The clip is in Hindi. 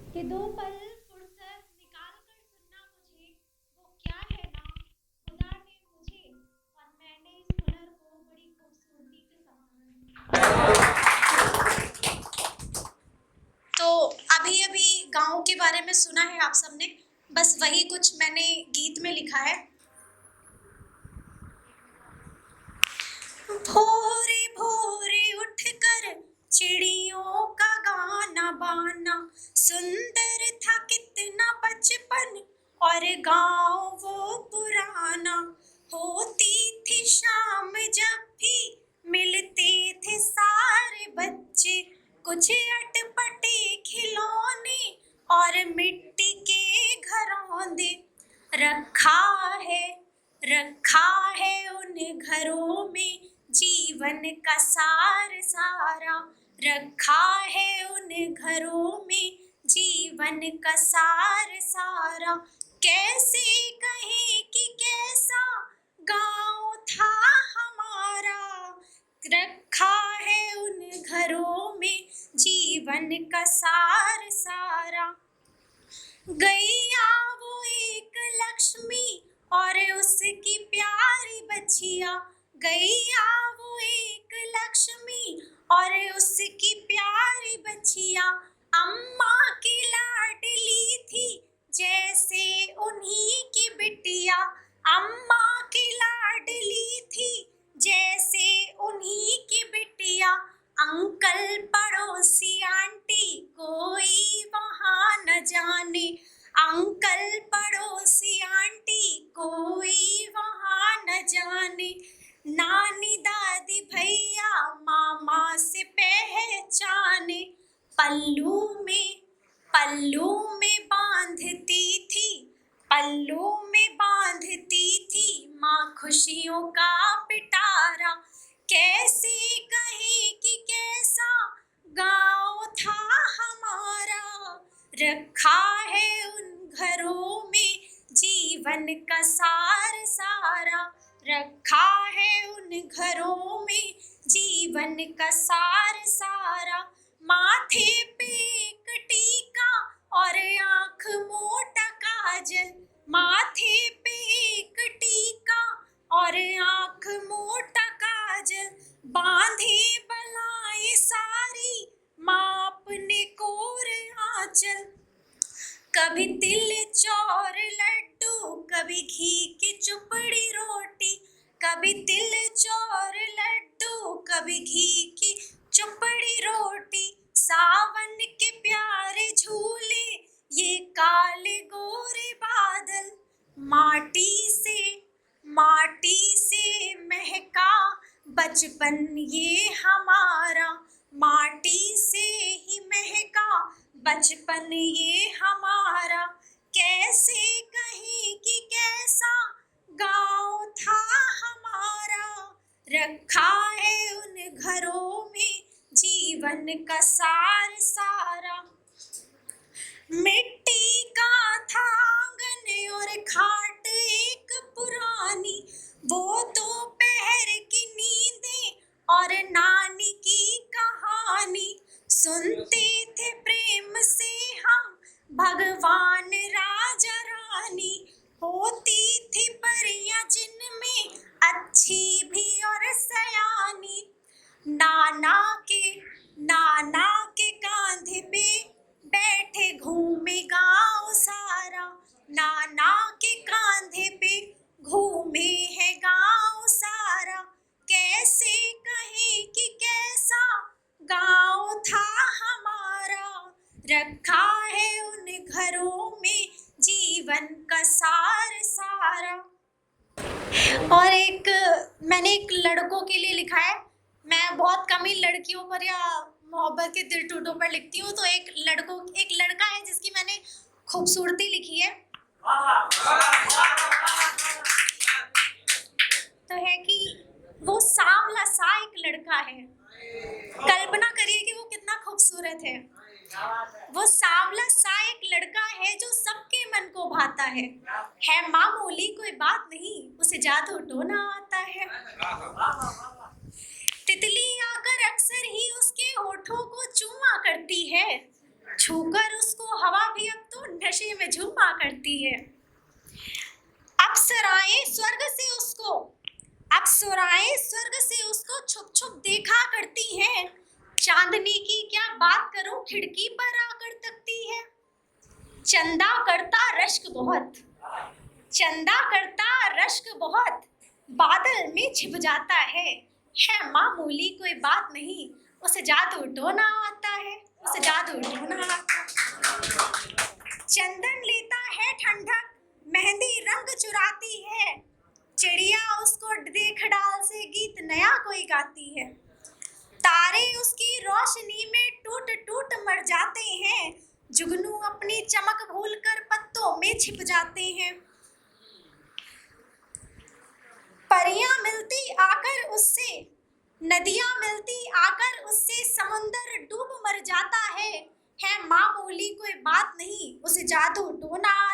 कि दो पल फुर्सत निकाल कर सुनना मुझे, वो क्या है ना खुदा ने मुझे, और मैंने इस हुनर को बड़ी खूबसूरती से संभाला। तो अभी अभी गाँव के बारे में सुना है आप सबने, बस वही कुछ मैंने गीत में लिखा है। भोरे भोरे उठकर चिड़ियों का गाना बाना, सुंदर था कितना बचपन और गाँव वो पुराना। होती थी शाम जब भी मिलते थे सारे बच्चे, कुछ अटपटे खिलौने और मिट्टी के घरौंदे। रखा है उन घरों में जीवन का सार सारा, रखा है उन घरों में जीवन का सार सारा। कैसे कहें कि कैसा गाँव था हमारा, रखा है उन घरों में जीवन का सार सारा। गैया वो एक लक्ष्मी और उसकी प्यारी बच्चिया, गैया वो एक लक्ष्मी और उसकी प्यारी बच्चिया। अम्मा की लाडली थी जैसे उन्हीं की बिटिया, अम्मा की लाडली थी जैसे उन्हीं की बिटिया। अंकल पड़ोसी आंटी कोई वहाँ न जाने, अंकल पड़ोसी आंटी कोई वहाँ न जाने। नानी दादी भैया मामा से पहचाने, पल्लू में बांधती थी, पल्लू में बांधती थी माँ खुशियों का पिटारा। कैसे कहे कि कैसा गाँव था हमारा, रखा है उन घरों में जीवन का सार सारा, रखा है उन घरों में जीवन का सार सारा। माथे पे एक टीका और आँख मोटा काजल, माथे पे एक टीका और आँख मोटा काजल। बांधे बलाएं सारी माँ अपने कोर आंचल। कभी तिल चौर लड्डू कभी घी की चुपड़ी रोटी, कभी तिल चौर लड्डू कभी घी की चुपड़ी रोटी। सावन के प्यारे झूले ये काले गोरे बादल, माटी से महका बचपन ये हमारा, माटी से ही महका बचपन ये हमारा। कैसे कहें कि कैसा गाँव था हमारा, रखा है उन घरों में जीवन का सार सारा। मिट्टी का था आंगन और खाट एक पुरानी, वो दोपहर की नींदें और नानी की कहानी। सुनते थे प्रेम से हम भगवान राजा रानी, होती थी परियां जिनमें अच्छी भी और सयानी। नाना के कांधे पे बैठे घूमे गाँव सारा, नाना के कांधे पे घूमे है गाँव सारा। कैसे कहे कि कैसा गाँव था हमारा, रखा है उन घरों में जीवन का सार सारा। और मैंने एक लड़कों के लिए लिखा है, मैं बहुत कम ही लड़कियों पर या मोहब्बत के दिल टूटों पर लिखती हूँ, तो एक लड़का है जिसकी मैंने खूबसूरती लिखी है। तो है कि वो सांवला सा एक लड़का है, कल्पना करिए कि वो कितना खूबसूरत है। वो सांवला सा एक लड़का है जो सबके मन को भाता है मामूली कोई बात नहीं, उसे जादू टोना आता है। तितली आकर अक्सर ही उसके होठों को चूमा करती है, छूकर उसको हवा करती है। अप्सराएं स्वर्ग से उसको छुप छुप देखा करती हैं। चांदनी की क्या बात करूं, खिड़की पर आकर तकती है। चंदा करता रश्क बहुत, बादल में छिप जाता है मामूली कोई बात नहीं, उसे जादू टोना आता है, उसे जादू टोना आता है। चंदन लेता है ठंडक, मेहंदी रंग चुराती है। चिड़िया उसको देख डाल से गीत नया कोई गाती है। तारे उसकी रोशनी में टूट टूट मर जाते हैं। जुगनू अपनी चमक भूलकर पत्तों में छिप जाते हैं। परियां मिलती आकर उससे, नदियां मिलती आकर उससे, समुंदर डूब मर जाता है मामूली कोई बात नहीं, उसे जादू टोना